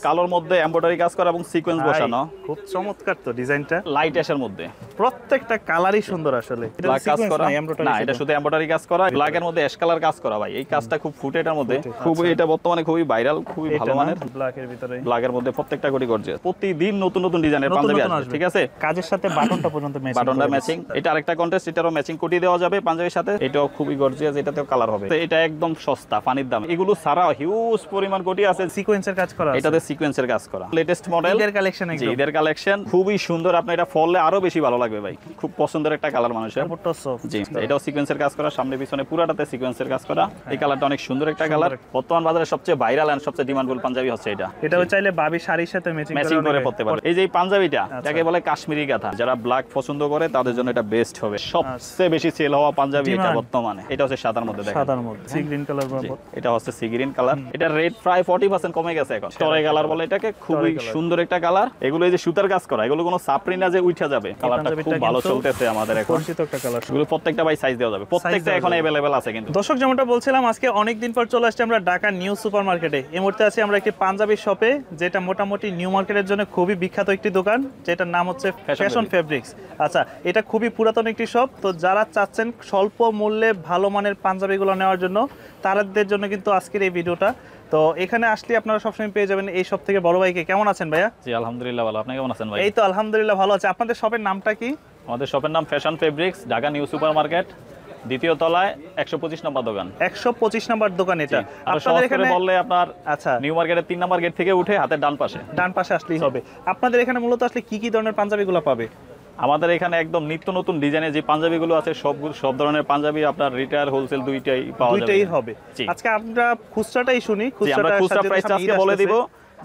কালোর মধ্যে এমব্রয়ডারি কাজ করা এবং সিকোয়েন্স বসানো, খুব চমৎকার তো ডিজাইনটা। লাইট অ্যাশের মধ্যে প্রত্যেকটা কালারই সুন্দর আসলে। এটা ব্ল্যাক কাজ সিকোয়েন্স করা না, এমব্রয়ডারি না, এটা শুধু এমব্রয়ডারি কাজ করা, ব্ল্যাকের মধ্যে অ্যাশ কালার কাজ করা ভাই। এই কাজটা খুব ফুটে এটার মধ্যে, খুবই এটা বর্তমানে খুবই ভাইরাল, খুবই ভালো মানের। ব্ল্যাকের ভিতরে, ব্ল্যাকের মধ্যে প্রত্যেকটা কোটি গর্জিয়াস। প্রতিদিন নতুন নতুন ডিজাইনের পাঞ্জাবি আসবে, ঠিক আছে? কাজের সাথে বাটনটা পর্যন্ত ম্যাচিং, বাটনটা ম্যাচিং। এটা আরেকটা কন্টেস্ট, এটারও ম্যাচিং কোটি দেওয়া যাবে পাঞ্জাবির সাথে। এটাও খুবই গর্জিয়াস, এটাতেও কালার হবে। তো এটা একদম সস্তা, পানির দাম। এগুলো ছাড়াও হিউজ পরিমাণ কোটি আছে, সিকোয়েন্সের কাজ করা আছে। এটাতে সিকোয়েন্সের কাজ করা, লেটেস্ট মডেল, ঈদের কালেকশন একদম। ঈদের কালেকশন খুবই সুন্দর। আপনি এটা ফললে আরো বেশি ভালো লাগবে ভাই, খুব পছন্দের একটা কালার মানুষের। কাপড়টা সফট। জি, এটাও সিকোয়েন্সের কাজ করা, সামনে পিছনে পুরাটাতে সিকোয়েন্সের কাজ করা। এই কালারটা অনেক সুন্দর একটা কালার। বর্তমান বাজারে সবচেয়ে ভাইরাল এন্ড সবচেয়ে ডিমান্ডফুল পাঞ্জাবি হচ্ছে এটা। এটাও চাইলে বাবি শাড়ির সাথে ম্যাচিং করে পড়তে পারবে। এই যে পাঞ্জাবিটা, এটাকে বলে কাশ্মীরি গাথা। যারা ব্ল্যাক পছন্দ করে তাদের জন্য এটা বেস্ট হবে। সবচেয়ে বেশি সেল হওয়া পাঞ্জাবি এটা বর্তমানে। এটা হচ্ছে সাদার মধ্যে, দেখেন সাদার মধ্যে সি গ্রিন কালার বরাবর। এটা হচ্ছে সি গ্রিন কালার। এটা রেড প্রায় 40% কমে গেছে এখন। স্টোরে কালার বলে এটাকে, খুবই সুন্দর একটা কালার। এগুলো এই যে সুতার কাজ করা, এগুলো কোনো সাপরি না যে উঠা যাবে। কালারটা খুব ভালো চলতেছে আমাদের এখন। পরিচিত একটা কালার। এগুলো প্রত্যেকটা ভাই সাইজ দেওয়া যাবে, প্রত্যেকটা এখন अवेलेबल আছে কিন্তু। দর্শক, যেমনটা বলছিলাম, আজকে অনেক দিন পর চলে আসছে আমরা ঢাকা নিউ সুপার মার্কেটে। এই মুহূর্তে আছি আমরা একটি পাঞ্জাবি শপে, যেটা মোটামুটি নিউ মার্কেটের জন্য খুবই বিখ্যাত একটি দোকান, যেটার নাম হচ্ছে ফ্যাশন ফেব্রিক্স। আচ্ছা, এটা খুবই পুরাতন একটি শপ। তো যারা চাচ্ছেন স্বল্প মূল্যে ভালো মানের পাঞ্জাবিগুলো নেওয়ার জন্য, তাদের জন্য কিন্তু আজকের এই ভিডিওটা। তো এখানে আসলে আপনারা সবসময় পেয়ে যাবেন এই শপ থেকে বড় ভাইকে। কেমন আছেন ভাইয়া? জি আলহামদুলিল্লাহ ভালো, আপনি কেমন আছেন ভাই? এই তো আলহামদুলিল্লাহ ভালো আছে। আপনাদের শপের নামটা কি? আমাদের শপের নাম fashion fabrics, Dhaka new super market, দ্বিতীয় তলায় 125 নম্বর দোকান। 125 নম্বর দোকান এটা। আপনাদের এখানে বললে আপনার আচ্ছা, নিউ মার্কেটের 3 নম্বর গেট থেকে উঠে হাতের ডান পাশে আসলেই হবে। আপনাদের এখানে মূলত আসলে কি কি ধরনের পাঞ্জাবিগুলো পাবে? আমাদের এখানে একদম নিত্য নতুন ডিজাইনের যে পাঞ্জাবিগুলো আছে, সব ধরনের পাঞ্জাবি আপনার রিটেইল হোলসেল দুইটাই পাওয়া যাবে। দুইটাই হবে। আজকে আমরা খুচরাটাই শুনি, খুচরা প্রাইসটা আজকে বলে দিব।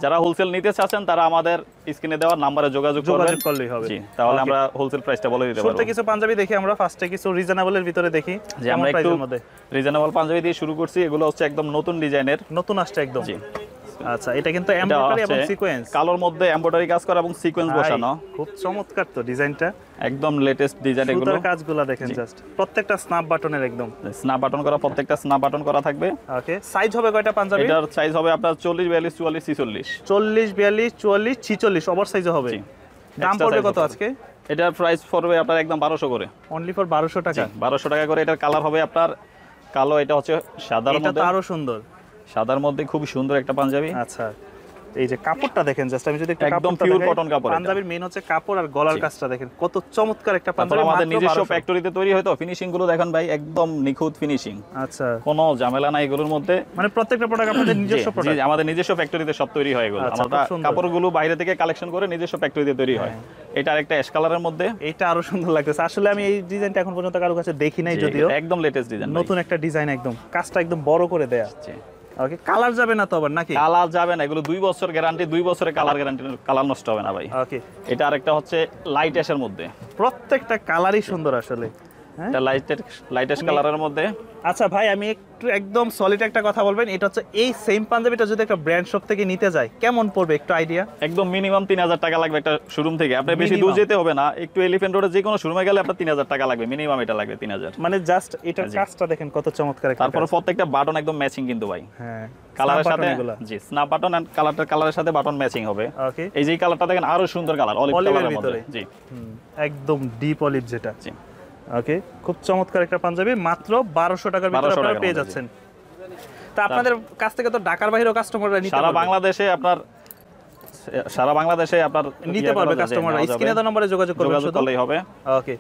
যারা হোলসেল নিতে চাচ্ছেন তারা আমাদের স্ক্রিনে দেওয়া নম্বরে যোগাযোগ করলেই হবে। জি, তাহলে আমরা হোলসেল প্রাইসটা বলে দিতে পারবো। শুরুতে কিছু পাঞ্জাবি দেখি আমরা, ফার্স্টে কিছু রিজনেবলের ভিতরে দেখি। যে আমরা একটু রিজনেবল পাঞ্জাবি দিয়ে শুরু করছি। এগুলো হচ্ছে একদম নতুন ডিজাইনের, নতুন আসছে একদম। জি। আচ্ছা, এটা কিন্তু এমব্রয়ডারি এবং সিকোয়েন্স, কালোর মধ্যে এমব্রয়ডারি কাজ করা এবং সিকোয়েন্স বসানো। খুব চমৎকার তো ডিজাইনটা, একদম লেটেস্ট ডিজাইন। এগুলো সুতার কাজগুলো দেখেন জাস্ট, প্রত্যেকটা স্ন্যাপ বাটনের একদম স্ন্যাপ বাটন করা, প্রত্যেকটা স্ন্যাপ বাটন করা থাকবে। ওকে, সাইজ হবে কয়টা পাঞ্জাবি? এটার সাইজ হবে আপনার 40 42 44 46। 40 42 44 46 ওভার সাইজও হবে। দাম পড়বে কত আজকে? এটার প্রাইস পড়বে আপনার একদম 1200 করে, অনলি ফর 1200 টাকা। 1200 টাকা করে। এটার কালার হবে আপনার কালো, এটা হচ্ছে সাদার মধ্যে। এটা তো আরো সুন্দর, সাদার মধ্যে খুব সুন্দর একটা পাঞ্জাবি। আচ্ছা, এই যে কাপড়টা দেখেন জাস্ট, আমি যদি একদম পিওর কটন কাপড়। পাঞ্জাবির মেইন হচ্ছে কাপড় আর গলার কাজটা দেখেন কত চমৎকার একটা পাঞ্জাবি। আমাদের নিজস্ব ফ্যাক্টরিতে তৈরি হয় তো, ফিনিশিং গুলো দেখেন ভাই একদম নিখুঁত ফিনিশিং। আচ্ছা, কোনো ঝামেলা নাই এগুলোর মধ্যে। মানে প্রত্যেকটা প্রোডাক্ট আপনাদের নিজস্ব প্রোডাক্ট? জি, আমাদের নিজস্ব ফ্যাক্টরিতে সব তৈরি হয় এগুলো। আমরা কাপড়গুলো বাইরে থেকে কালেকশন করে নিজস্ব ফ্যাক্টরিতে তৈরি হয়। এটা আরেকটা অ্যাশ কালারের মধ্যে, এটা আরো সুন্দর লাগতেছে। আসলে আমি এই ডিজাইনটা এখন পর্যন্ত কারো কাছে দেখি নাই, যদিও একদম লেটেস্ট ডিজাইন, নতুন একটা ডিজাইন, একদম কাজটা একদম বড় করে দেয়া। ওকে, কালার যাবে না তো আবার নাকি? কালার যাবে না, এগুলো 2 বছর গ্যারান্টি, 2 বছরের কালার গ্যারান্টি, কালার নষ্ট হবে না ভাই। ওকে, এটা আরেকটা হচ্ছে লাইট অ্যাশের মধ্যে। প্রত্যেকটা কালারই সুন্দর আসলে। এটা লাইট অ্যাশ কালারের মধ্যে। আচ্ছা ভাই, আমি একটু একদম সলিড একটা কথা বলবেন, এটা হচ্ছে এই সেম পাঞ্জাবিটা যদি একটা ব্র্যান্ড শপ থেকে নিতে যায় কেমন পড়বে একটু আইডিয়া? একদম মিনিমাম 3000 টাকা লাগবে একটা শোরুম থেকে। আপনি বেশি দূর যেতে হবে না, একটু এলিফ্যান্ট রোডে যে কোনো শোরুমে গেলে আপনার 3000 টাকা লাগবে মিনিমাম। এটা লাগবে 3000। মানে জাস্ট এটার কাজটা দেখেন কত চমৎকার। তারপর প্রত্যেকটা বাটন একদম ম্যাচিং কিন্তু ভাই। হ্যাঁ, কালারের সাথে, জি, স্ন্যাপ বাটন এন্ড কালারের সাথে বাটন ম্যাচিং হবে। ওকে, এই যে কালারটা দেখেন আরো সুন্দর কালার, অলিভ কালারের মধ্যে। জি, একদম ডিপ অলিভ যেটা। জি, ওকে, খুব চমৎকার একটা পাঞ্জাবি, মাত্র 1200 টাকার ভিতরে আপনারা পেয়ে যাচ্ছেন। তা আপনাদের কাছ থেকে তো ঢাকার বাইরেও কাস্টমাররা নিতে পারবে, সারা বাংলাদেশে আপনার নিতে পারবে কাস্টমাররা। স্ক্রিনে দেওয়া নম্বরে যোগাযোগ করলেই হবে। ওকে,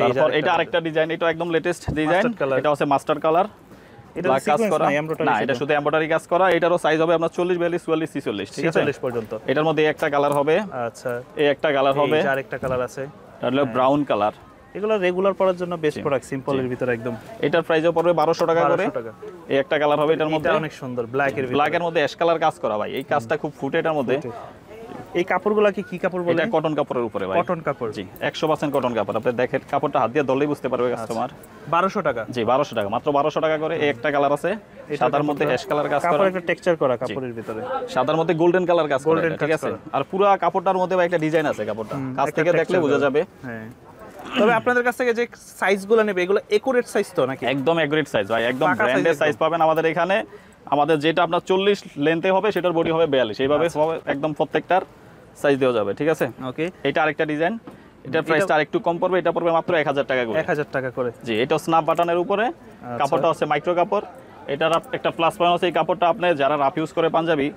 তারপর এটা আরেকটা ডিজাইন, এটা একদম লেটেস্ট ডিজাইন। এটা হচ্ছে মাস্টার্ড কালার, এটা কাজ করা না, এটা শুধু এমব্রয়ডারি কাজ করা। এটারও সাইজ হবে আপনার 40 42 44 46, ঠিক আছে, 46 পর্যন্ত। এটার মধ্যে একটা কালার হবে। আচ্ছা, এই একটা কালার হবে, এই আরেকটা কালার আছে, এটা হলো ব্রাউন কালার। এগুলো রেগুলার পরার জন্য বেস্ট প্রোডাক্ট, সিম্পলের ভিতর একদম। এটার প্রাইসও পড়বে 1200 টাকা করে। এই একটা কালার হবে এটার মধ্যে, অনেক সুন্দর, ব্ল্যাকের মধ্যে অ্যাশ কালার কাজ করা ভাই। এই কাজটা খুব ফুটে এটার মধ্যে। এই কাপড়গুলো কি কাপড় বলে? এটা কটন কাপড়ের উপরে ভাই। কটন কাপড়, জি, 100% কটন কাপড়। আপনি দেখেন কাপড়টা হাত দিয়ে ধরলেই বুঝতে পারবে কাস্টমার। 1200 টাকা? জি, 1200 টাকা, মাত্র 1200 টাকা করে। এই একটা কালার আছে, সাদার মধ্যে অ্যাশ কালার কাজ করা, কাপড় একটা টেক্সচার করা কাপড়ের ভিতরে, সাদার মধ্যে গোল্ডেন কালার কাজ করা, ঠিক আছে। আর পুরো কাপড়টার মধ্যে ভাই একটা ডিজাইন আছে, কাপড়টা কাছ থেকে দেখলে বোঝা যাবে। হ্যাঁ, তবে আপনাদের কাছ থেকে যে সাইজগুলো নেবে এগুলো একুরেট সাইজ তো নাকি? একদম একুরেট সাইজ ভাই, একদম ব্র্যান্ডের সাইজ পাবেন আমাদের এখানে। আমাদের যেটা আপনার 40 লেন্থে হবে সেটার বডি হবে 42, এইভাবে হবে একদম প্রত্যেকটার সাইজ দেওয়া যাবে, ঠিক আছে। ওকে, এটা আরেকটা ডিজাইন, এটার প্রাইসটা আরেকটু কম পড়বে, এটা পড়বে মাত্র 1000 টাকা করে। 1000 টাকা করে, জি। এটা স্ন্যাপ বাটনের উপরে, কাপড়টা হচ্ছে মাইক্রো কাপড়। এটার একটা প্লাস পয়েন্ট হচ্ছে এই কাপড়টা আপনি যারা রাফ ইউজ করে পাঞ্জাবি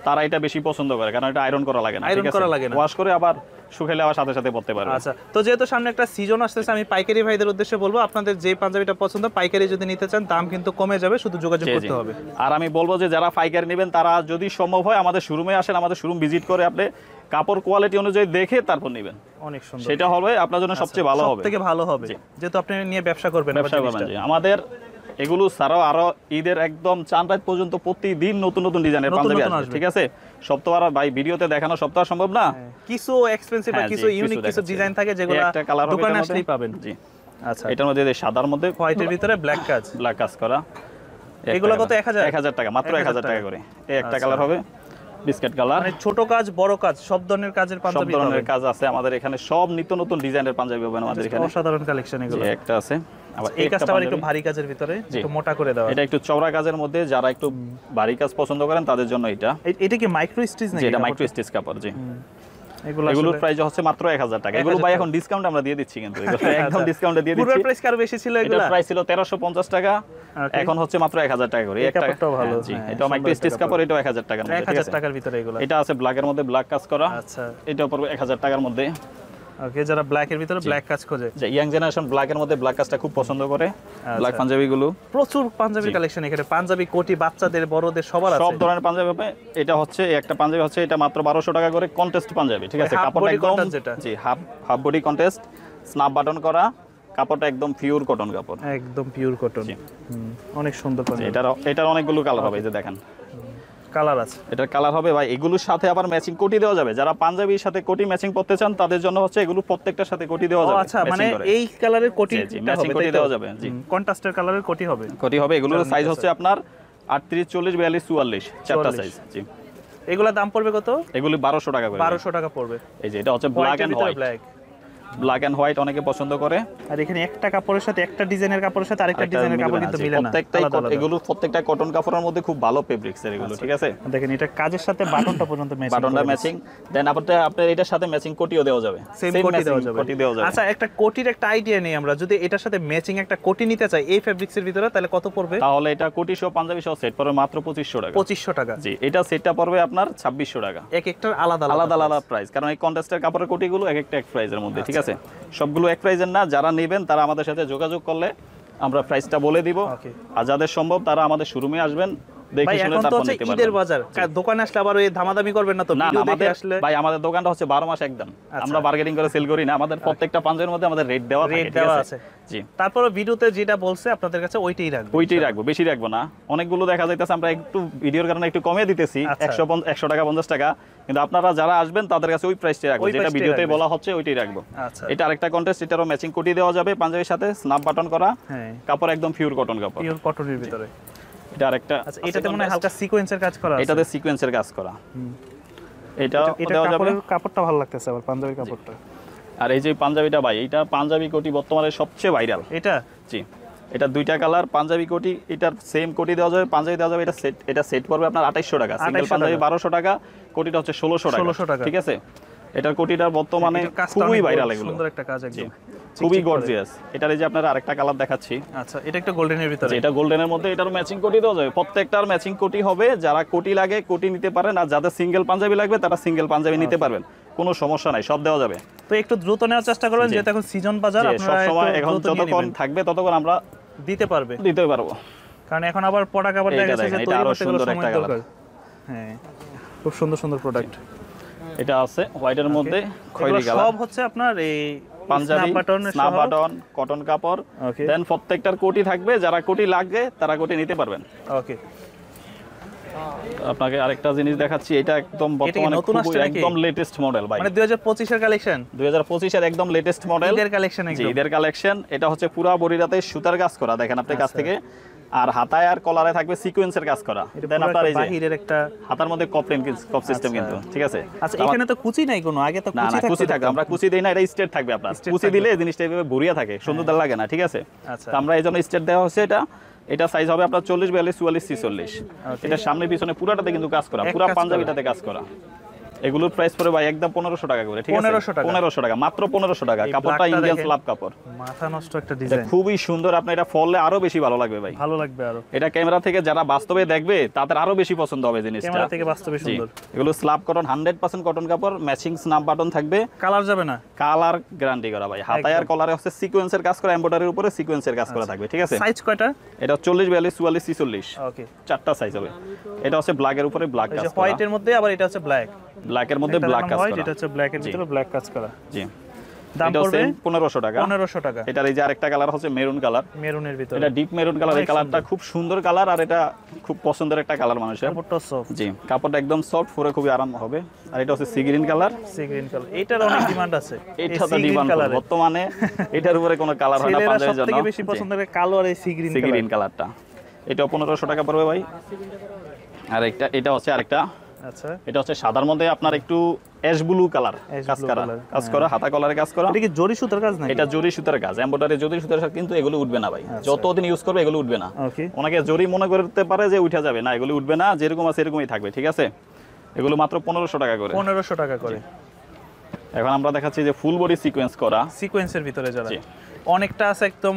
তারা এটা বেশি পছন্দ করে, কারণ এটা আয়রন করা লাগে না, আয়রন করা লাগে না, ওয়াশ করে আবার শুকাইলে আবার সাথে সাথে পরতে পারবে। আচ্ছা, তো যেহেতু সামনে একটা সিজন আসতেছে, আমি পাইকারি ভাইদের উদ্দেশ্যে বলবো আপনাদের যে পাঞ্জাবিটা পছন্দ পাইকারি যদি নিতে চান দাম কিন্তু কমে যাবে, শুধু যোগাযোগ করতে হবে। আর আমি বলবো যে যারা পাইকারি নেবেন তারা যদি সম্ভব হয় আমাদের শোরুমে আসেন, আমাদের শোরুম ভিজিট করে আপনি কাপড় কোয়ালিটি অনুযায়ী দেখে তারপর নেবেন, অনেক সুন্দর, সেটা হবে আপনার জন্য সবচেয়ে ভালো হবে, সবথেকে ভালো হবে, যেহেতু আপনি নিয়ে ব্যবসা করবেন। আমাদের এগুলো ছাড়াও আরো ঈদের একদম চাঁদ রাত পর্যন্ত প্রতিদিন নতুন নতুন ডিজাইনের পাঞ্জাবি আসবে, ঠিক আছে। সব তো আর ভাই ভিডিওতে দেখানো সব তো আর সম্ভব না, কিছু এক্সপেন্সিভ আর কিছু ইউনিক কিছু ডিজাইন থাকে যেগুলো দোকানে আসলেই পাবেন। জি। আচ্ছা, এটার মধ্যে সাদার মধ্যে হোয়াইটের ভিতরে ব্ল্যাক কাজ করা, এগুলো কত? 1000 টাকা, মাত্র 1000 টাকা করে। এই একটা কালার হবে বিস্কিট কালার, মানে ছোট কাজ বড় কাজ সব ধরনের কাজের পাঞ্জাবি, সব ধরনের কাজ আছে আমাদের এখানে, সব নিত্য নতুন ডিজাইনের পাঞ্জাবি হবে আমাদের এখানে, অসাধারণ কালেকশন এগুলো। একটা আছে আবার এই কাজটা আবার একটু ভারী কাজের ভিতরে, একটু মোটা করে দেওয়া, এটা একটু চওড়া কাজের মধ্যে, যারা একটু ভারী কাজ পছন্দ করেন তাদের জন্য এটা। এটা কি মাইক্রো স্টিচ নাকি? এটা মাইক্রো স্টিচ কাপড়, জি। এগুলোর প্রাইস হচ্ছে মাত্র 1000 টাকা। এগুলো ভাই এখন ডিসকাউন্ট আমরা দিয়ে দিচ্ছি, কিন্তু এগুলো একদম ডিসকাউন্টে দিয়ে দিচ্ছি। পুরো প্রাইস কার বেশি ছিল? এগুলো প্রাইস ছিল 1350 টাকা, এখন হচ্ছে মাত্র 1000 টাকা করে। এই কাপড়টাও ভালো, জি। এটা মাইক্রো স্টিচ কাপড়, এটাও 1000 টাকার মধ্যে, 1000 টাকার ভিতরে এগুলো। এটা আছে ব্ল্যাকের মধ্যে ব্ল্যাক কাজ করা, আচ্ছা, এটাও পড়বে 1000 টাকার মধ্যে। ওকে, যারা ব্ল্যাকের ভিতরে ব্ল্যাক কাজ খোঁজে, যে ইয়াং জেনারেশন ব্ল্যাকের মধ্যে ব্ল্যাক কাজটা খুব পছন্দ করে, ব্ল্যাক পাঞ্জাবি গুলো প্রচুর পাঞ্জাবি কালেকশন এখানে, পাঞ্জাবি কোটি বাচ্চাদের বড়দের সবার আছে, সব ধরনের পাঞ্জাবি হবে। এটা হচ্ছে একটা পাঞ্জাবি হচ্ছে এটা মাত্র 1200 টাকা করে, কন্টেস্ট পাঞ্জাবি, ঠিক আছে। কাপড়টা একদম, জি, half body contest, snap button করা, কাপড়টা একদম পিওর কটন কাপড়, একদম পিওর কটন, অনেক সুন্দর পাঞ্জাবি। এটার অনেকগুলো কালার হবে, এই যে দেখেন কালার আছে, এটার কালার হবে ভাই। এগুলোর সাথে আবার ম্যাচিং কোটি দেওয়া যাবে, যারা পাঞ্জাবির সাথে কোটি ম্যাচিং করতে চান তাদের জন্য হচ্ছে এগুলো প্রত্যেকটার সাথে কোটি দেওয়া যাবে। আচ্ছা, মানে এই কালারের কোটি ম্যাচিং কোটি দেওয়া যাবে, জি। কন্ট্রাস্টের কালারের কোটি হবে, এগুলোর সাইজ হচ্ছে আপনার 38, 40, 42, 44 চারটা সাইজ, জি। এগুলা দাম পড়বে কত? এগুলি 1200 টাকা করে, 1200 টাকা পড়বে। এই যে এটা হচ্ছে black and white, black and white অনেকে পছন্দ করে। আর এখানে একটা কাপড়ের সাথে একটা ডিজাইনের কাপড়ের সাথে আরেকটা ডিজাইনের কাপড় কিন্তু মিলে না, এগুলো প্রত্যেকটা কটন কাপড়ের মধ্যে খুব ভালো ফেব্রিক্স এর এগুলো, ঠিক আছে। দেখেন এটা কাজের সাথে বাটনটা পর্যন্ত ম্যাচিং, বাটনটা ম্যাচিং, দেন আপনার এটার সাথে ম্যাচিং কোটিও দেওয়া যাবে, সেম কোটি দেওয়া যাবে। আচ্ছা, একটা কোটির একটা আইডিয়া নেই আমরা, যদি এটার সাথে ম্যাচিং একটা কোটি নিতে চাই এই ফেব্রিক্সের ভিতরে, তাহলে কত পড়বে? তাহলে এটা কোটি সহ পাঞ্জাবি সহ সেট পড়বে মাত্র 2500 টাকা। 2500 টাকা, জি। এটা সেটটা পড়বে আপনার 2600 টাকা। এক একটার আলাদা আলাদা প্রাইস, কারণ এই কন্ট্রাস্টের কাপড়ের কোটিগুলো এক একটা এক প্রাইসের মধ্যে, ঠিক আছে। সবগুলো এক প্রাইসের না, যারা নেবেন তারা আমাদের সাথে যোগাযোগ করলে আমরা প্রাইসটা বলে দিব, আর যাদের সম্ভব তারা আমাদের শোরুমে আসবেন, দেখে শুনে তারপর নিতে পারবেন। ঈদের বাজার, দোকানে আসলে আবার ওই দামাদামি করবেন না তো, ভিডিও দেখে আসলে। ভাই আমাদের দোকানটা হচ্ছে 12 মাস একদম, আমরা বার্গেনিং করে সেল করি না, আমাদের প্রত্যেকটা পাঞ্জাবির মধ্যে আমাদের রেট দেওয়া আছে, জি। তারপরে ভিডিওতে যেটা বলছে আপনাদের কাছে ওইটাই রাখবো, বেশি রাখবো না। অনেকগুলো দেখা যাইতেছে আমরা একটু ভিডিওর কারণে একটু কমিয়ে দিতেছি, 100 টাকা 50 টাকা, কিন্তু আপনারা যারা আসবেন তাদের কাছে ওই প্রাইসটাই রাখবো, যেটা ভিডিওতে বলা হচ্ছে ওইটাই রাখবো। এটা আরেকটা কন্টেস্ট, এটারও ম্যাচিং কোটি দেওয়া যাবে পাঞ্জাবির সাথে, স্ন্যাপ বাটন করা, কাপড় একদম পিওর কটন কাপড়, পিওর কটনের ভিতরে। এটা আরেকটা, আচ্ছা, এটাতে মনে হয় হালকা সিকোয়েন্সের কাজ করা আছে, এটাতে সিকোয়েন্সের কাজ করা, এটা দেওয়া যাবে। কাপড়টা ভালো লাগতেছে আবার পাঞ্জাবির কাপড়টা। আর এই যে পাঞ্জাবিটা ভাই, এটা পাঞ্জাবি কোটি বর্তমানে সবচেয়ে ভাইরাল, এটা, জি। এটা দুইটা কালার পাঞ্জাবি কোটি, এটার সেম কোটি দেওয়া যাবে, পাঞ্জাবি দেওয়া যাবে। এটা সেট পড়বে আপনার 2800 টাকা, সিঙ্গেল পাঞ্জাবি 1200 টাকা, কোটিটা হচ্ছে 1600 টাকা, ঠিক আছে। এটার কোটিটা বর্তমানে খুবই ভাইরাল, এগুলো সুন্দর একটা কাজ, একদম খুবই গর্জিয়াস। এটার এই যে আপনারা আরেকটা কালার দেখাচ্ছি, আচ্ছা, এটা একটা গোল্ডেনের ভিতরে, এটা গোল্ডেনের মধ্যে, এটার ম্যাচিং কোটি দেওয়া যাবে, প্রত্যেকটার ম্যাচিং কোটি হবে। যারা কোটি লাগে কোটি নিতে পারেন, আর যাদের সিঙ্গেল পাঞ্জাবি লাগবে তারা সিঙ্গেল পাঞ্জাবি নিতে পারবেন, কোনো সমস্যা নাই, সব দেওয়া যাবে। তো একটু দ্রুত নেওয়ার চেষ্টা করবেন, যেহেতু এখন সিজন বাজার, আপনারা সব সময় এখন যতক্ষণ থাকবে ততক্ষণ আমরা দিতে পারবো, কারণ এখন আবার প্রোডাক্ট আবার দেখা যাচ্ছে যে তৈরি করতে গেলে সময় দরকার। হ্যাঁ, খুব সুন্দর সুন্দর প্রোডাক্ট। এটা আছে হোয়াইটের মধ্যে খয়েরি কালার, সব হচ্ছে আপনার এই পাঞ্জাবি, স্ন্যাপ বাটন, কটন কাপড়, দেন প্রত্যেকটার কোটি থাকবে, যারা কোটি লাগবে তারা কোটি নিতে পারবেন। ওকে, আপনাকে আরেকটা জিনিস দেখাচ্ছি, এটা একদম বর্তমানে একদম লেটেস্ট মডেল ভাই, মানে 2025 এর কালেকশন, 2025 এর একদম লেটেস্ট মডেল, ঈদের কালেকশন, একদম ঈদের কালেকশন। এটা হচ্ছে পুরো বডিটাতে সুতার কাজ করা, দেখেন আপনার কাছ থেকে, আর হাতায় আর কলারে থাকবে সিকোয়েন্সের কাজ করা। দেন আপনার এই যে বাহিরের একটা হাতার মধ্যে কপ সিস্টেম কিন্তু, ঠিক আছে। আচ্ছা, এখানে তো কুচি নাই কোনো, আগে তো কুচি থাকবে, আমরা কুচি দেই না, এটা স্ট্রেট থাকবে। আপনার কুচি দিলে জিনিসটা এভাবে ঘুরিয়ে থাকে, সুন্দর লাগে না, ঠিক আছে। তো আমরা এইজন্য স্ট্রেট দেওয়া হচ্ছে এটা। এটা সাইজ হবে আপনার 40 42 44 46। এটা সামনে পিছনে পুরাটাতে কিন্তু কাজ করা, পুরা পাঞ্জাবিটাতে কাজ করা। এগুলোর প্রাইস পড়ে ভাই একদম 1500 টাকা করে, ঠিক আছে? 1500 টাকা, মাত্র 1500 টাকা। কাপড়টা ইন্ডিয়ান স্ল্যাব কাপড়, মাথা নষ্ট একটা ডিজাইন, খুবই সুন্দর। আপনি এটা ফললে আরো বেশি ভালো লাগবে ভাই, ভালো লাগবে আরো। এটা ক্যামেরা থেকে যারা বাস্তবে দেখবে তাদের আরো বেশি পছন্দ হবে জিনিসটা, ক্যামেরা থেকে বাস্তবে সুন্দর। এগুলো স্ল্যাব কটন, 100% কটন কাপড়, ম্যাচিং স্ন্যাপ বাটন থাকবে, কালার যাবে না, কালার গ্যারান্টি করা ভাই। হাতায় আর কলারে হচ্ছে সিকোয়েন্সের কাজ করা, এমব্রয়ডারির উপরে সিকোয়েন্সের কাজ করা থাকবে, ঠিক আছে? সাইজ কয়টা? এটা 40 42 44 46, ওকে, চারটা সাইজ হবে। এটা হচ্ছে ব্ল্যাকের উপরে ব্ল্যাক কাজ করা, হোয়াইটের মধ্যে, আবার এটা হচ্ছে ব্ল্যাক, ব্ল্যাকের মধ্যে ব্ল্যাক কাজ করা, এটা হচ্ছে ব্ল্যাকের ভিতরে ব্ল্যাক কাজ করা। জি, দাম পড়বে 1500 টাকা। 1500 টাকা। এটার এই যে আরেকটা কালার হচ্ছে মেরুন কালার, মেরুনের ভিতরে, এটা ডিপ মেরুন কালার। এই কালারটা খুব সুন্দর কালার, আর এটা খুব পছন্দের একটা কালার মানুষের। কাপড়টা সফট, জি, কাপড়টা একদম সফট, পরে খুবই আরাম হবে। আর এটা হচ্ছে sea green colour, sea green colour, এটার অনেক ডিমান্ড আছে। এটা তো ডিমান্ড বর্তমানে, এটার উপরে কোনো কালার হয় না পাঞ্জাবির জন্য। সবথেকে বেশি পছন্দের কালো আর এই সি গ্রিন কালারটা, এটা 1500 টাকা পড়বে ভাই। আর এটা হচ্ছে আরেকটা, আচ্ছা, এটা হচ্ছে সাদার মধ্যে আপনার একটু অ্যাশ ব্লু কালার কাজ করা, হাতা কলারে কাজ করা। এটা কি জরি সুতার কাজ নাকি? এটা জরি সুতার কাজ, এমব্রয়ডারি জরি সুতার কাজ, কিন্তু এগুলো উঠবে না ভাই, যতদিন ইউজ করবে এগুলো উঠবে না। ওকে, অনেকে জরি মনে করতে পারে যে উঠে যাবে, না, এগুলো উঠবে না, যেরকম আছে এরকমই থাকবে, ঠিক আছে? এগুলো মাত্র 1500 টাকা করে। 1500 টাকা করে। এখন আমরা দেখাচ্ছি যে ফুল বডি সিকোয়েন্স করা, সিকোয়েন্সের ভিতরে যারা অনেকটা আছে একদম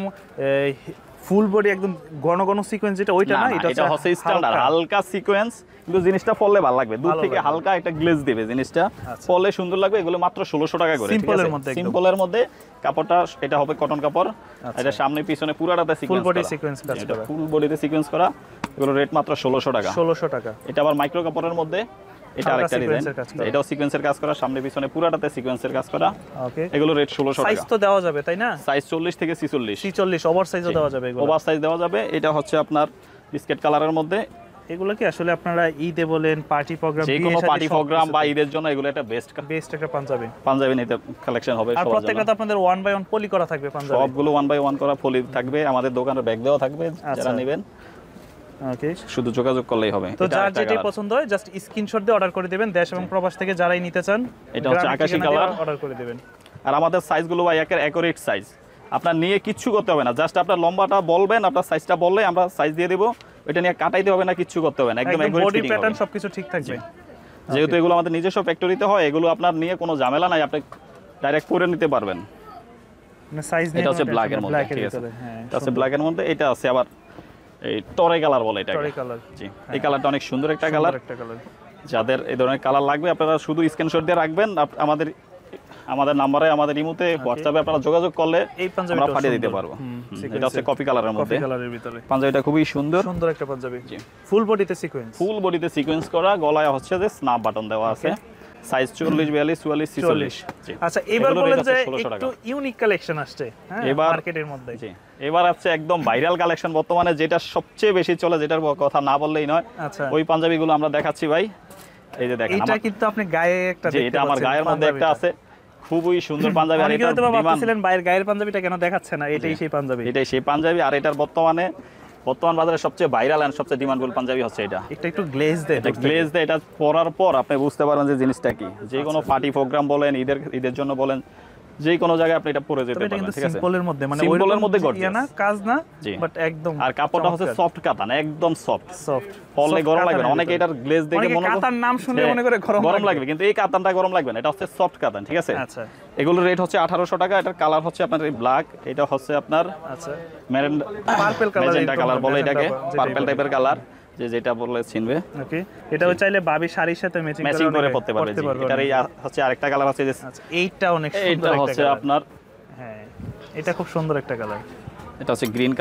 ফুল বডি একদম ঘন ঘন সিকোয়েন্স, যেটা ওইটা না, এটা হচ্ছে স্ট্যান্ডার্ড হালকা সিকোয়েন্স, কিন্তু জিনিসটা পরলে ভালো লাগবে, দূর থেকে হালকা একটা গ্লেজ দিবে জিনিসটা, পরলে সুন্দর লাগবে। এগুলো মাত্র 1600 টাকা করে, সিম্পলের মধ্যে। কাপড়টা এটা হবে কটন কাপড়, এটা সামনে পিছনে পুরাটাতে ফুল বডি সিকোয়েন্স কাজ করা, ফুল বডিতে সিকোয়েন্স করা। এগুলো রেট মাত্র 1600 টাকা। 1600 টাকা। এটা আবার মাইক্রো কাপড়ের মধ্যে, এটা আরেকটা ডিজাইন, এটাও সিকোয়েন্সের কাজ করা, সামনে পিছনে পুরাটাতে সিকোয়েন্সের কাজ করা। ওকে, এগুলো রেট 1600 টাকা। সাইজ তো দেওয়া যাবে তাই না? সাইজ 40 থেকে 46, 46 ওভার সাইজও দেওয়া যাবে, এগুলো ওভার সাইজ দেওয়া যাবে। এটা হচ্ছে আপনার বিস্কিট কালারের মধ্যে। এগুলো কি আসলে আপনারা ঈদে বলেন, পার্টি প্রোগ্রাম, যে কোনো পার্টি প্রোগ্রাম বা ঈদের জন্য এগুলো একটা বেস্ট একটা পাঞ্জাবি নিতে কালেকশন হবে। আর প্রত্যেকটা তো আপনাদের 1 বাই 1 পলি করা থাকবে পাঞ্জাবি, সবগুলো 1 বাই 1 করা পলি থাকবে। আমাদের দোকানের ব্যাগ দেওয়া থাকবে, যারা নেবেন ওকে, শুধু যোগাযোগ করলেই হবে। তো যার যেটাই পছন্দ হয় জাস্ট স্ক্রিনশট দিয়ে অর্ডার করে দিবেন, দেশ এবং প্রবাস থেকে যারাই নিতে চান। এটা হচ্ছে আকাশী কালার, অর্ডার করে দিবেন। আর আমাদের সাইজগুলো ভাই একের অ্যাকুরেট সাইজ, আপনার নিয়ে কিচ্ছু করতে হবে না, জাস্ট আপনার লম্বাটা বলবেন, আপনার সাইজটা বললে আমরা সাইজ দিয়ে দেব, এটা নিয়ে কাটাইতে হবে না, কিচ্ছু করতে হবে না, একদম অ্যাকুরেট বডি ফিটিং প্যাটার্ন হবে, সবকিছু ঠিক থাকবে। যেহেতু এগুলো আমাদের নিজস্ব ফ্যাক্টরিতে হয়, এগুলো আপনার নিয়ে কোনো ঝামেলা নাই, আপনি ডাইরেক্ট করে নিতে পারবেন। মানে সাইজ নিয়ে এটা হচ্ছে ব্ল্যাক এর মধ্যে, ঠিক আছে? এটা হচ্ছে ব্ল্যাক এর মধ্যে। এটা আছে আবার এই টরে কালার বলে এটাকে, টরে কালার। জি, এই কালারটা অনেক সুন্দর একটা কালার। যাদের এই ধরনের কালার লাগবে আপনারা শুধু স্ক্রিনশট দিয়ে রাখবেন, আমাদের নম্বরে, আমাদের ইমোতে, হোয়াটসঅ্যাপে আপনারা যোগাযোগ করলে এই পাঞ্জাবিটা আমরা পাঠিয়ে দিতে পারবো। এটা হচ্ছে কপি কালারের মধ্যে, কপি কালারের ভিতরে পাঞ্জাবিটা খুবই সুন্দর, সুন্দর একটা পাঞ্জাবি। জি, ফুল বডিতে সিকোয়েন্স, ফুল বডিতে সিকোয়েন্স করা, গলায় হচ্ছে যে স্ন্যাপ বাটন দেওয়া আছে, সাইজ 40 42 44 46। জি, আচ্ছা, এবার বলেন যে একটু ইউনিক কালেকশন আসছে এবার মার্কেটের মধ্যে। জি, এবার আছে একদম ভাইরাল কালেকশন বর্তমানে, যেটা সবচেয়ে বেশি চলে, যেটার কথা না বললেই নয়। আচ্ছা, ওই পাঞ্জাবিগুলো আমরা দেখাচ্ছি ভাই, এই যে দেখেন, এটা কিন্তু আপনি গায়ে একটা দেখতে পাচ্ছেন, এটা আমার গায়ের মধ্যে একটা আছে, খুবই সুন্দর পাঞ্জাবি। আর এটা তো ভাবছিলেন বাইরের গায়ের পাঞ্জাবিটা কেন দেখাচ্ছে না, এটাই সেই পাঞ্জাবি, এটাই সেই পাঞ্জাবি। আর এটার বর্তমান বাজারে সবচেয়ে ভাইরাল এন্ড সবচেয়ে ডিমান্ডেবল পাঞ্জাবি হচ্ছে এটা। এটা একটু গ্লেজ দেয়, এটা পরার পর আপনি বুঝতে পারবেন যে জিনিসটা কি। যে কোনো পার্টি প্রোগ্রাম বলেন, ঈদের জন্য বলেন, যে কোনো জায়গায় আপনি এটা পরে যেতে পারবেন, ঠিক আছে? সিম্পলের মধ্যে, মানে সিম্পলের মধ্যে গর্জিয়াস না, কাজ না, বাট একদম। আর কাপড়টা হচ্ছে সফট কাতান, একদম সফট, সফট, পরলে গরম লাগবে না। অনেকে এটার গ্লেজ দেখে মনে করে কাতান নাম শুনলে মনে করে গরম লাগবে, কিন্তু এই কাতানটা গরম লাগবে না, এটা হচ্ছে সফট কাতান, ঠিক আছে? আচ্ছা, এগুলোর রেট হচ্ছে 1800 টাকা। এটার কালার হচ্ছে আপনার এই ব্ল্যাক, এটা হচ্ছে আপনার আচ্ছা পার্পল কালার, ম্যাজেন্টা কালার বলে এটাকে, পার্পল টাইপের কালার, যেটা বললে চিনবে। ওকে, এটাও চাইলে বাবি শাড়ির সাথে ম্যাচিং করে পড়তে পারবে। এটার এই হচ্ছে আরেকটা কালার আছে, যে আচ্ছা, এইটা অনেক সুন্দর, এটা হচ্ছে আপনার, হ্যাঁ, এটা খুব সুন্দর একটা কালার। এটা হচ্ছে গ্রিন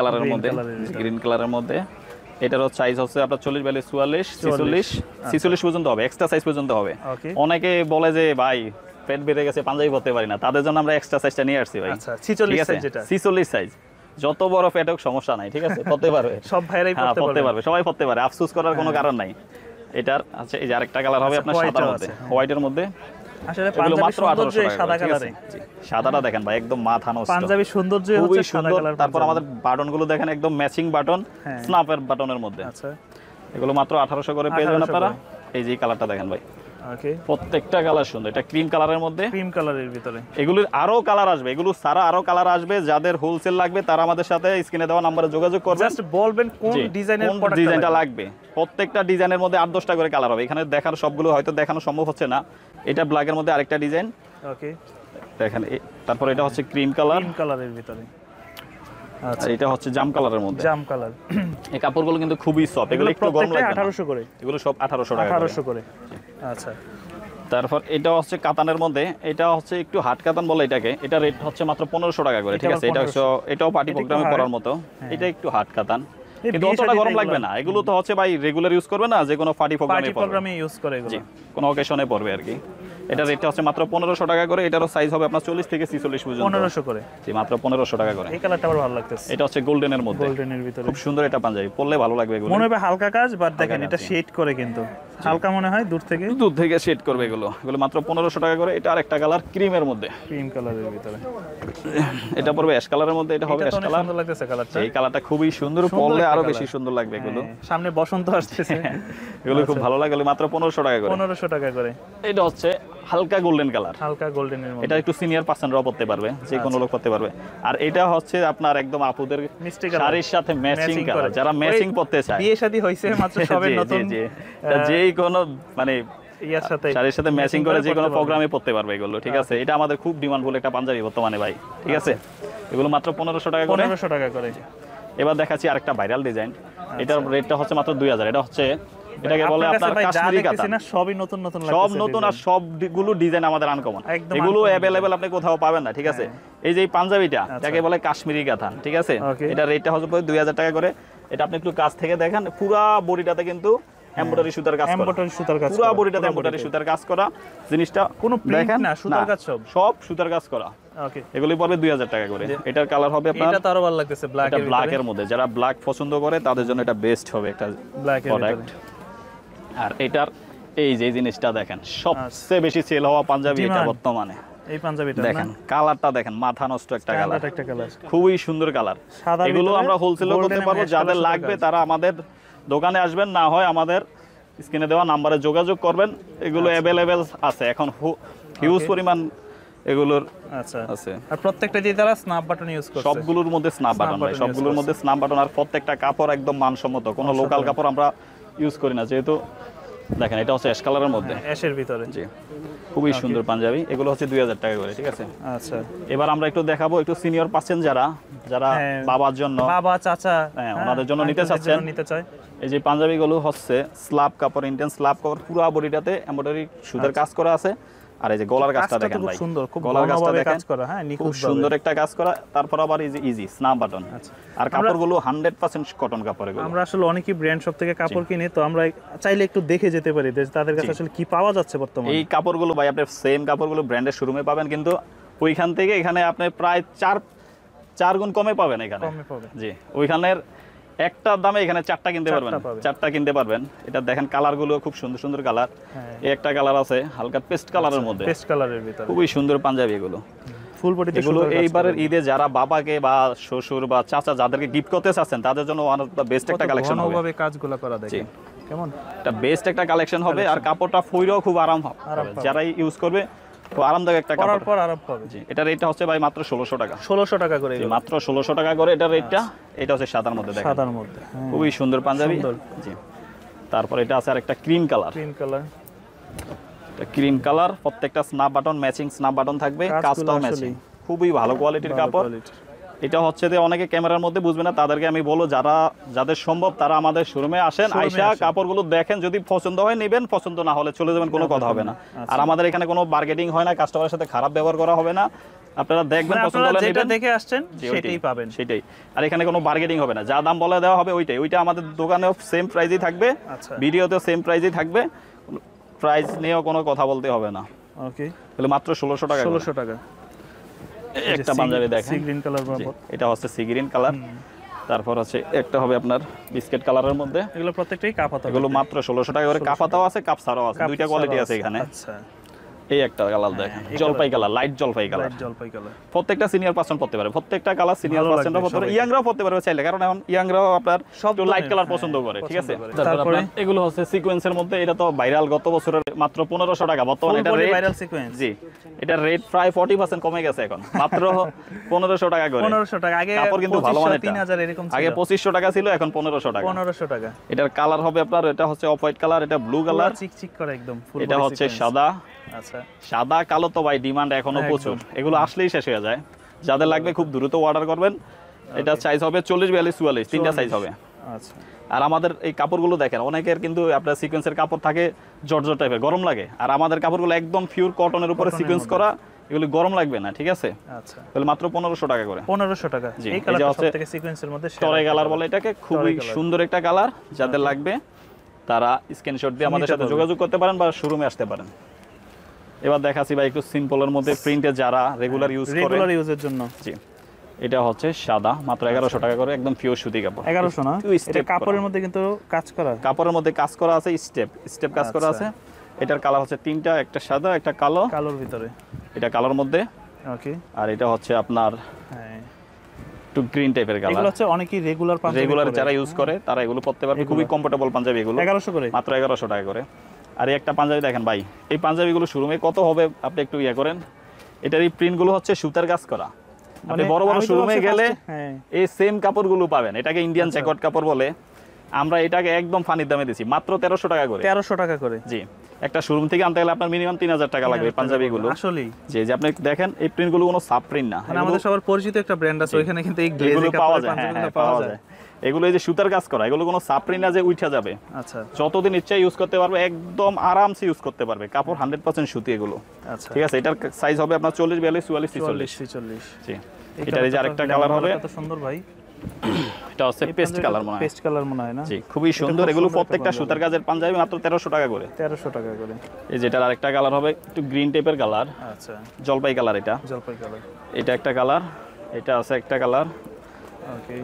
কালারের মধ্যে, এটার সাইজ হচ্ছে আপনার 40 42 44 46 পর্যন্ত হবে, এক্সট্রা সাইজ পর্যন্ত হবে। অনেকে বলে যে ভাই পেট বেড়ে গেছে, পাঞ্জাবি পরতে পারি না, তাদের জন্য আমরা এক্সট্রা সাইজটা নিয়ে আসছি ভাই। আচ্ছা, 46 সাইজ, যেটা 46 সাইজ, যত বড় পেট হোক সমস্যা নাই, ঠিক আছে? পরতে পারবে, সব ভাইরাই পরতে পারবে, সবাই পরতে পারে, আফসোস করার কোনো কারণ নাই। এটার আছে এই যে আরেকটা কালার হবে আপনার সাদার মধ্যে, হোয়াইটের মধ্যে। আসলে পাঞ্জাবি সৌন্দর্য সাদা কালারে, সাদাটা দেখেন ভাই, একদম মাথা নষ্ট। পাঞ্জাবি সৌন্দর্য হচ্ছে সাদা কালার। তারপর আমাদের বাটনগুলো দেখেন, একদম ম্যাচিং বাটন, স্ন্যাপের বাটনের মধ্যে। আচ্ছা, এগুলো মাত্র 1800 করে পেয়ে যাবেন আপনারা। এই যে কালারটা দেখেন ভাই, ওকে, প্রত্যেকটা কালার সুন্দর। এটা ক্রিম কালারের মধ্যে, ক্রিম কালারের ভিতরে। এগুলোর আরো কালার আসবে, এগুলো সারা আরো কালার আসবে। যাদের হোলসেল লাগবে তারা আমাদের সাথে স্ক্রিনে দেওয়া নম্বরে যোগাযোগ করবেন, জাস্ট বলবেন কোন ডিজাইনের প্রোডাক্ট ডিজাইনটা লাগবে। প্রত্যেকটা ডিজাইনের মধ্যে 8-10টা করে কালার হবে। এখানে দেখানো সবগুলো হয়তো দেখানো সম্ভব হচ্ছে না। এটা ব্ল্যাকের মধ্যে আরেকটা ডিজাইন, ওকে দেখেন। তারপর এটা হচ্ছে ক্রিম কালার, ক্রিম কালারের ভিতরে। আচ্ছা, এটা হচ্ছে জাম কালারের মধ্যে, জাম কালার। এই কাপড়গুলো কিন্তু খুবই সফট, এগুলো একটু গরম লাগবে না। 1800 করে, এগুলো সব 1800 টাকা, 1800 করে। আচ্ছা, তারপর এটা হচ্ছে কাতানের মধ্যে, এটা হচ্ছে একটু হাট কাতান বলে এটাকে। এটা রেট হচ্ছে মাত্র 1500 টাকা করে, ঠিক আছে। এটা এটাও পার্টি প্রোগ্রামে পরার মতো। এটা একটু হাট কাতান, কিন্তু অতটা গরম লাগবে না। এগুলো তো হচ্ছে ভাই রেগুলার ইউজ করবে না, যে কোনো পার্টি প্রোগ্রামে ইউজ করে এগুলো, কোনো অকেশনে পড়বে আর কি। এটা রেটটা হচ্ছে মাত্র 1500 টাকা করে। এটারও সাইজ হবে আপনার 40 থেকে 46 পর্যন্ত। 1500 করে, জি, মাত্র 1500 টাকা করে। এই কালারটা আমার ভালো লাগতেছে। এটা হচ্ছে গোল্ডেনের মধ্যে, গোল্ডেনের ভিতরে খুব সুন্দর। এটা পাঞ্জাবি পরলে ভালো লাগবে। এগুলো মনে হবে হালকা কাজ, বাট দেখেন এটা শেড করে, কিন্তু হালকা মনে হয় দূর থেকে শেড করবে। এগুলো মাত্র 1500 টাকা করে। এটা আরেকটা কালার ক্রিমের মধ্যে, ক্রিম কালারের ভিতরে। এটা পড়বে অ্যাশ কালারের মধ্যে। এটা হবে অ্যাশ কালার, সুন্দর লাগতেছে কালারটা। এই কালারটা খুবই সুন্দর, পরলে আরো বেশি সুন্দর লাগবে। এগুলো সামনে বসন্ত আসছে, এগুলো খুব ভালো লাগে। মাত্র 1500 টাকা করে, 1500 টাকা করে। এটা হচ্ছে হালকা গোল্ডেন কালার, হালকা গোল্ডেনের মধ্যে। এটা একটু সিনিয়র পার্সনরাও পড়তে পারবে, যে কোনো লোক পড়তে পারবে। আর এটা হচ্ছে আপনার একদম আপুদের শাড়ির সাথে ম্যাচিং কালার, যারা ম্যাচিং পড়তে চায়। বিয়ে শাদী হইছে মাত্র, সবে নতুন, যেই কোনো মানে ইয়ার সাথে, শাড়ির সাথে ম্যাচিং করে যে কোনো প্রোগ্রামে পড়তে পারবে এগুলো, ঠিক আছে। এটা আমাদের খুব ডিমান্ডফুল একটা পাঞ্জাবি বর্তমানে ভাই, ঠিক আছে। এগুলো মাত্র 1500 টাকা করে, 1500 টাকা করে। এবার দেখাচ্ছি আরেকটা ভাইরাল ডিজাইন। এটার রেটটা হচ্ছে মাত্র 2000। এটা হচ্ছে, এটাকে বলে আপনার কাশ্মীরি কাতান। সবই নতুন নতুন লাগছে, সব নতুন, আর সবগুলো ডিজাইন আমাদের আনকমন। এগুলো अवेलेबल আপনি কোথাও পাবেন না, ঠিক আছে। এই যে পাঞ্জাবিটা, এটাকে বলে কাশ্মীরি কাতান, ঠিক আছে। এটা রেটটা হচ্ছে 2000 টাকা করে। এটা আপনি একটু কাছ থেকে দেখেন, পুরো বডিটাতে কিন্তু এমব্রয়ডারি সুতার কাজ করা, এমব্রয়ডারি সুতার কাজ, পুরো বডিটাতে এমব্রয়ডারি সুতার কাজ করা। জিনিসটা কোনো প্রিন্ট না, সুতার কাজ, সব সুতার কাজ করা। ওকে, এগুলি পড়বে 2000 টাকা করে। এটার কালার হবে আপনার, এটা তো আরো ভালো লাগতেছে, ব্ল্যাকের মধ্যে। যারা ব্ল্যাক পছন্দ করে তাদের জন্য এটা বেস্ট হবে একটা প্রোডাক্ট। আর এটার এই যে জিনিসটা দেখেন, সবচেয়ে বেশি সেল হওয়া পাঞ্জাবি এটা বর্তমানে। এই পাঞ্জাবিটা দেখেন, কালারটা দেখেন, মাথা নষ্ট একটা কালার, কালার, খুবই সুন্দর কালার। এগুলো আমরা হোলসেলও করতে পারবো। যাদের লাগবে তারা আমাদের দোকানে আসবেন, না হয় আমাদের স্ক্রিনে দেওয়া নম্বরে যোগাযোগ করবেন। এগুলো अवेलेबल আছে এখন, হিউজ পরিমাণ এগুলোর আছে। আর প্রত্যেকটা দিয়ে তারা স্ন্যাপ বাটন ইউজ করছে, সবগুলোর মধ্যে স্ন্যাপ বাটন ভাই, সবগুলোর মধ্যে স্ন্যাপ বাটন। আর প্রত্যেকটা কাপড় একদম মানসম্মত, কোনো লোকাল কাপড় আমরা ইউজ করি না। যেহেতু দেখেন, এটা হচ্ছে অ্যাশ কালারের মধ্যে, অ্যাশের ভিতরে। জি, খুবই সুন্দর পাঞ্জাবি। এগুলো হচ্ছে 2000 টাকা করে, ঠিক আছে। আচ্ছা, এবার আমরা একটু দেখাবো একটু সিনিয়র পাচ্ছেন যারা বাবার জন্য, বাবা চাচা, ওনাদের জন্য নিতে চাচ্ছেন। এই যে পাঞ্জাবিগুলো হচ্ছে স্ল্যাব কাপড়, ইন্ডিয়ান স্ল্যাব কাপড়, পুরো বডিটাতে এমব্রয়ডারি সুতার কাজ করা আছে। আর এই যে গলার কাজটা দেখেন ভাই, সুন্দর, খুব গলার কাজটা দেখেন, কাজ করা, হ্যাঁ, খুব সুন্দর একটা কাজ করা। তারপর আবার এই যে ইজি স্ন্যাপ বাটন। আর কাপড়গুলো 100% কটন কাপড়। এগুলো আমরা আসলে অনেকই ব্র্যান্ড শপ থেকে কাপড় কিনি, তো আমরা চাইলে একটু দেখে যেতে পারি তাদের কাছে আসলে কি পাওয়া যাচ্ছে বর্তমানে। এই কাপড়গুলো ভাই আপনি সেম কাপড়গুলো ব্র্যান্ডের শোরুমে পাবেন, কিন্তু ওইখান থেকে এখানে আপনি প্রায় 4 গুণ কমে পাবেন এখানে। জি, ওইখানের একটার দামে এখানে 4টা কিনতে পারবেন, 4টা কিনতে পারবেন। এটা দেখেন, কালারগুলো খুব সুন্দর সুন্দর কালার। এই একটা কালার আছে হালকা পেস্ট কালারের মধ্যে, পেস্ট কালারের ভিতরে, খুবই সুন্দর পাঞ্জাবি এগুলো। ফুল বডিতে এগুলো এইবারের ঈদে যারা বাবাকে বা শ্বশুর বা চাচা যাদেরকে গিফট করতে চাচ্ছেন তাদের জন্য ওয়ান অফ দ্য বেস্ট একটা কালেকশন হবে। ভাবে কাজগুলো করা দেখেন কেমন, এটা বেস্ট একটা কালেকশন হবে। আর কাপড়টা ফইরাও খুব আরাম হবে, যারাই ইউজ করবে খুব আরামদায়ক একটা কাপড়, পর আরাম পাবে। জি, এটা রেটটা হচ্ছে ভাই মাত্র 1600 টাকা, 1600 টাকা করে, মাত্র 1600 টাকা করে এটা রেটটা। এটা হচ্ছে সাদার মধ্যে, দেখেন সাদার মধ্যে, খুবই সুন্দর পাঞ্জাবি। জি, তারপর এটা আছে আরেকটা ক্রিম কালার, ক্রিম কালার। প্রত্যেকটা snap button matching snap button থাকবে, কাজটাও ম্যাচিং, খুবই ভালো কোয়ালিটির কাপড়। এটা হচ্ছে যে অনেকে ক্যামেরার মধ্যে বুঝবে না, তাদেরকে আমি বলবো যাদের সম্ভব তারা আমাদের শোরুমে আসেন, আইসা কাপড়গুলো দেখেন, যদি পছন্দ হয় নেবেন, পছন্দ না হলে চলে যাবেন, কোনো কথা হবে না। আর আমাদের এখানে কোনো বার্গেনিং হয় না, কাস্টমারের সাথে খারাপ ব্যবহার করা হবে না। আপনারা দেখবেন, পছন্দ হলে নেবেন, যেটা দেখে আসছেন সেটাই পাবেন, সেটাই। আর এখানে কোনো বার্গেনিং হবে না, যা দাম বলে দেওয়া হবে ওইটা আমাদের দোকানেও সেম প্রাইসই থাকবে, ভিডিওতেও সেম প্রাইসই থাকবে, প্রাইস নিয়েও কোনো কথা বলতে হবে না। ওকে, তাহলে মাত্র 1600 টাকা, 1600 টাকা। একটা পাঞ্জাবি দেখেন, সি গ্রিন কালার, এটা হচ্ছে সি গ্রিন কালার। তারপর হচ্ছে একটা হবে আপনার বিস্কিট কালারের মধ্যে। এগুলো প্রত্যেকটাই কাফাতা, এগুলো মাত্র 1600 টাকা করে। কাফাতাও আছে, কাপ ছাড়াও আছে, দুইটা কোয়ালিটি আছে এখানে। আচ্ছা, এই একটা কালার দেখেন, জলপাই কালার, লাইট জলপাই কালার। প্রত্যেকটা সিনিয়র পার্সন পড়তে পারে, প্রত্যেকটা কালার সিনিয়র পার্সনরা পড়তে পারে, ইয়াংরাও পড়তে পারবে চাইলে, কারণ এখন ইয়াংরাও আপনার একটু লাইট কালার পছন্দ করে, ঠিক আছে। তারপরে এগুলো হচ্ছে সিকোয়েন্সের মধ্যে, এটা তো ভাইরাল, গত বছরের মাত্র 1500 টাকা, বর্তমানে এটা রেট ভাইরাল সিকোয়েন্স, জি এটা রেট প্রায় 40% কমে গেছে, এখন মাত্র 1500 টাকা করে। 1500 টাকা, আগে কাপড় কিন্তু ভালো মানের, 3000 এরকম ছিল, আগে 2500 টাকা ছিল, এখন 1500 টাকা। 1500 টাকা। এটার কালার হবে আপনার, এটা হচ্ছে অফ হোয়াইট কালার, এটা ব্লু কালার, চিকচিক করে একদম, এটা হচ্ছে সাদা। আচ্ছা, সাদা কালো তো ভাই ডিমান্ড এখনো প্রচুর, এগুলো আসলেই শেষ হয়ে যায়, যাদের লাগবে খুব দ্রুত অর্ডার করবেন। এটা সাইজ হবে 40, 42, 44, তিনটা সাইজ হবে। আচ্ছা, আর আমাদের এই কাপড়গুলো দেখেন, অনেকের কিন্তু আপনার সিকোয়েন্সের কাপড় থাকে জর্জর টাইপের, গরম লাগে, আর আমাদের কাপড়গুলো একদম পিওর কটনের উপরে সিকোয়েন্স করা, এগুলো গরম লাগবে না, ঠিক আছে। আচ্ছা, তাহলে মাত্র 1500 টাকা করে। 1500 টাকা। এই কালারটা সবথেকে সিকোয়েন্সের মধ্যে টরে কালার বলে এটাকে, খুবই সুন্দর একটা কালার, যাদের লাগবে তারা স্ক্রিনশট দিয়ে আমাদের সাথে যোগাযোগ করতে পারেন বা শোরুমে আসতে পারেন। এবার দেখাচ্ছি ভাই একটু সিম্পলের মধ্যে, প্রিন্টে যারা রেগুলার ইউজ করে, রেগুলার ইউজের জন্য, জি এটা হচ্ছে সাদা, মাত্র 1100 টাকা করে, একদম পিওর সুতি কাপড়। 1100 না, এটা কাপড়ের মধ্যে কিন্তু কাজ করা, কাপড়ের মধ্যে কাজ করা আছে, স্টেপ কাজ করা আছে। এটার কালার হচ্ছে তিনটা, একটা সাদা, একটা কালো, কালোর ভিতরে, এটা কালোর মধ্যে, ওকে। আর এটা হচ্ছে আপনার একটু গ্রিন টাইপের কালার। এগুলো হচ্ছে অনেকেই রেগুলার যারা ইউজ করে তারা এগুলো পরতে পারবে, খুবই কমফোর্টেবল পাঞ্জাবি এগুলো। 1100 করে, মাত্র 1100 টাকা করে। আর একটা পাঞ্জাবি দেখেন ভাই, এই পাঞ্জাবিগুলো শোরুমে কত হবে আপনি একটু ইয়া করেন। এটার এই প্রিন্টগুলো হচ্ছে সুতার কাজ করা, মানে বড় বড় শোরুমে গেলে এই সেম কাপড়গুলো পাবেন, এটাকে ইন্ডিয়ান চেকওয়ার্ড কাপড় বলে। আমরা এটাকে একদম ফানির দামে দিছি, মাত্র 1300 টাকা করে। 1300 টাকা করে, জি। একটা শোরুম থেকে আনতে গেলে আপনার মিনিমাম 3000 টাকা লাগবে পাঞ্জাবিগুলো, আসলেই। জি, যে আপনি দেখেন এই প্রিন্টগুলো কোনো সাব প্রিন্ট না, আমাদের সবার পরিচিত একটা ব্র্যান্ড আছে, ওখানে কিন্তু এই গ্লেজে পাওয়া যায়, পাওয়া যায়। এগুলো এই যে সুতার কাজ করা, এগুলো কোনো সাব প্রিন্ট না যে উঠা যাবে। আচ্ছা, যতদিন ইচ্ছা ইউজ করতে পারবে, একদম আরামসে ইউজ করতে পারবে, কাপড় 100% সুতি এগুলো। আচ্ছা, ঠিক আছে। এটার সাইজ হবে আপনার 40, 42, 44, 46, জি। এটার এই যে আরেকটা কালার হবে, কত সুন্দর ভাই, এটা হচ্ছে পেস্ট কালার মনে হয়, পেস্ট কালার মনে হয় না, জি খুবই সুন্দর। এগুলো প্রত্যেকটা সুতার কাজের পাঞ্জাবি, মাত্র 1300 টাকা করে। 1300 টাকা করে। এই যেটার আরেকটা কালার হবে একটু গ্রিন টাইপের কালার, আচ্ছা জলপাই কালার, এটা জলপাই কালার, এটা একটা কালার, এটা আছে একটা কালার, ওকে।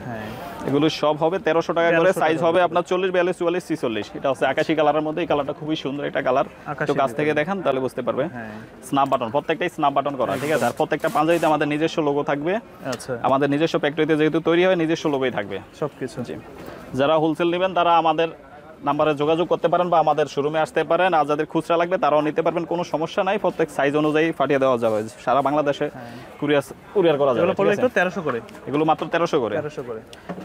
হ্যাঁ, এগুলো সব হবে 1300 টাকা করে। সাইজ হবে আপনার 40, 42, 44, 46। এটা হচ্ছে আকাশী কালারের মধ্যে, এই কালারটা খুবই সুন্দর একটা কালার, তো কাছ থেকে দেখেন তাহলে বুঝতে পারবে। স্ন্যাপ বাটন, প্রত্যেকটাই স্ন্যাপ বাটন করা, ঠিক আছে। আর প্রত্যেকটা পাঞ্জাবিতে আমাদের নিজস্ব লোগো থাকবে। আচ্ছা, আমাদের নিজস্ব ফ্যাক্টরিতে যেহেতু তৈরি হয়, নিজস্ব লোগোই থাকবে সবকিছু, জি। যারা হোলসেল নেবেন তারা আমাদের নাম্বারে যোগাযোগ করতে পারেন বা আমাদের শোরুমে আসতে পারেন, আর যাদের খুচরা লাগবে তারাও নিতে পারবেন, কোনো সমস্যা নাই। প্রত্যেক সাইজ অনুযায়ী পাঠিয়ে দেওয়া যাবে, সারা বাংলাদেশে কুরিয়ার করা যাবে। এগুলো 1300 করে, এগুলো মাত্র 1300 করে। 1300 করে।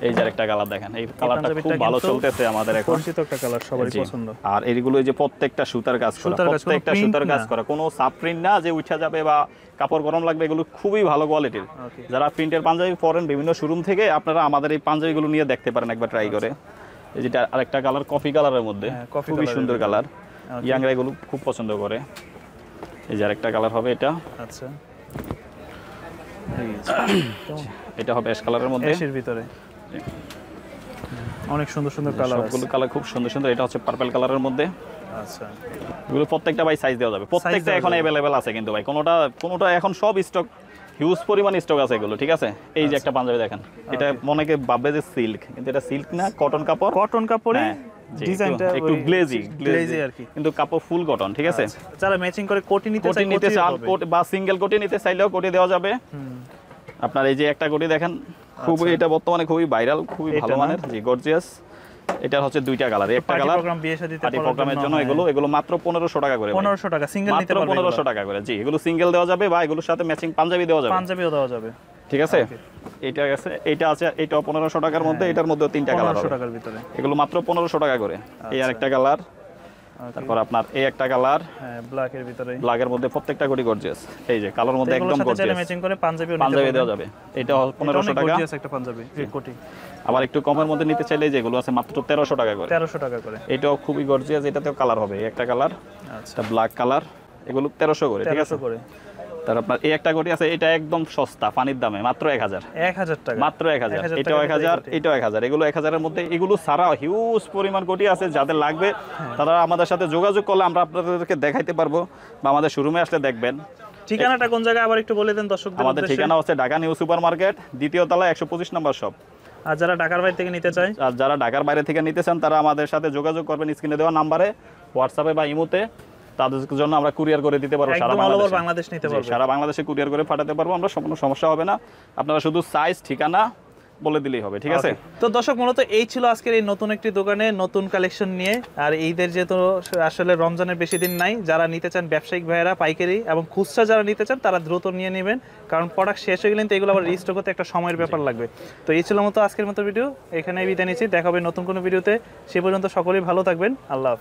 এই যে আরেকটা কালার দেখেন, এই কালারটা খুব ভালো চলতেছে আমাদের এখন, পরিচিত একটা কালার, সবারই পছন্দ। আর এইগুলো এই যে প্রত্যেকটা সুতার কাজ করা, প্রত্যেকটা সুতার কাজ করা, কোনো সাব প্রিন্ট না যে উঠা যাবে বা কাপড় গরম লাগবে, এগুলো খুবই ভালো কোয়ালিটির। যারা প্রিন্টের পাঞ্জাবি পরেন বিভিন্ন শোরুম থেকে, আপনারা আমাদের এই পাঞ্জাবিগুলো নিয়ে দেখতে পারেন, একবার ট্রাই করে। এই যেটা আরেকটা কালার কফি কালারের মধ্যে, খুবই সুন্দর কালার, ইয়াংরা এগুলো খুব পছন্দ করে। এই যে আরেকটা কালার হবে এটা, আচ্ছা এটা হবে অ্যাশ কালারের মধ্যে, অ্যাশের ভিতরে অনেক সুন্দর সুন্দর কালার, সবগুলো কালার খুব সুন্দর সুন্দর। এটা হচ্ছে পার্পল কালারের মধ্যে, আচ্ছা। এগুলো প্রত্যেকটা ভাই সাইজ দেওয়া যাবে, প্রত্যেকটা এখন अवेलेबल আছে কিন্তু ভাই, কোনোটা এখন সব স্টক, হিউজ পরিমাণ স্টক আছে এগুলো, ঠিক আছে। এই যে একটা পাঞ্জাবি দেখেন, এটা অনেকে ভাববে যে সিল্ক, কিন্তু এটা সিল্ক না, কটন কাপড়, কটন কাপড়ে ডিজাইনটা একটু গ্লেজি আর কি, কিন্তু কাপড় ফুল কটন, ঠিক আছে। যারা ম্যাচিং করে কোটি নিতে চান বা সিঙ্গেল কোটি নিতে চাইলেও কোটি দেওয়া যাবে। আপনার এই যে একটা কোটি দেখেন, খুবই এটা বর্তমানে খুবই ভাইরাল, খুবই ভালো মানের, জি গর্জিয়াস। এটা হচ্ছে দুইটা কালার, একটা কালার প্রোগ্রাম বিয়ে শাদীতে পার্টি প্রোগ্রামের জন্য, এগুলো মাত্র 1500 টাকা করে। 1500 টাকা সিঙ্গেল নিতে পারবেন, 1500 টাকা করে, জি। এগুলো সিঙ্গেল দেওয়া যাবে বা এগুলোর সাথে ম্যাচিং পাঞ্জাবি দেওয়া যাবে, ঠিক আছে। এটা আছে, এটা আছে, এটাও 1500 টাকার মধ্যে, এটার মধ্যে তিনটা কালার হবে 1500 টাকার ভিতরে, এগুলো মাত্র 1500 টাকা করে। এই আরেকটা কালার, তারপর আপনার এই একটা কালার, হ্যাঁ ব্ল্যাকের ভিতরে, ব্ল্যাকের মধ্যে প্রত্যেকটা কোটি গর্জিয়াস। এই যে কালার মধ্যে একদম গর্জিয়াস, ম্যাচিং করে পাঞ্জাবি দেওয়া যাবে। এটা 1500 টাকা, গর্জিয়াস একটা পাঞ্জাবি, এই কোটি। আবার একটু কমের মধ্যে নিতে চাইলে যেগুলো আছে মাত্র 1300 টাকা করে, 1300 টাকা করে। এটাও খুবই গর্জিয়াস, এটাতেও কালার হবে, এই একটা কালার, আচ্ছা ব্ল্যাক কালার, এগুলো 1300 করে, ঠিক আছে। তার আপনার এই একটা কোটি আছে, এটা একদম সস্তা পানির দামে, মাত্র 1000 টাকা, মাত্র 1000। এটাও 1000, এটাও 1000, এগুলো 1000 এর মধ্যে। এগুলো ছাড়াও হিউজ পরিমাণ কোটি আছে, যাদের লাগবে তারা আমাদের সাথে যোগাযোগ করলে আমরা আপনাদেরকে দেখাইতে পারবো, বা আমাদের শোরুমে আসলে দেখবেন। ঠিকানাটা কোন জায়গায় আবার একটু বলে দেন দর্শকদের। আমাদের ঠিকানা হচ্ছে ঢাকা নিউ সুপার মার্কেট, দ্বিতীয় তলা, 125 নম্বর শপ। আর যারা ঢাকার বাইরে থেকে নিতে চায়, আর যারা ঢাকার বাইরে থেকে নিতে চান, তারা আমাদের সাথে যোগাযোগ করবেন স্ক্রিনে দেওয়া নাম্বারে, হোয়াটসঅ্যাপে বা ইমোতে। তাদের জন্য আমরা কুরিয়ার করে দিতে পারবো সারা বাংলাদেশ নিতে পারবো, সারা বাংলাদেশে কুরিয়ার করে পাঠাতে পারবো আমরা, কোনো সমস্যা হবে না। আপনারা শুধু সাইজ ঠিকানা বলে দিলেই হবে, ঠিক আছে? তো দর্শক মূলত এই ছিল আজকের এই নতুন একটি দোকানে নতুন কালেকশন নিয়ে। আর ঈদের যেহেতু আসলে রমজানের বেশি দিন নাই, যারা নিতে চান ব্যবসায়িক ভাইয়েরা পাইকারি এবং খুচরা যারা নিতে চান তারা দ্রুত নিয়ে নেবেন, কারণ প্রোডাক্ট শেষ হয়ে গেলে এগুলো আবার রিস্টক করতে একটা সময়ের ব্যাপার লাগবে। তো এই ছিল মতো আজকের মতো ভিডিও, এখানে বিদায় নিচ্ছি, দেখা হবে নতুন কোনো ভিডিওতে। সে পর্যন্ত সকলেই ভালো থাকবেন, আল্লাহ হাফেজ।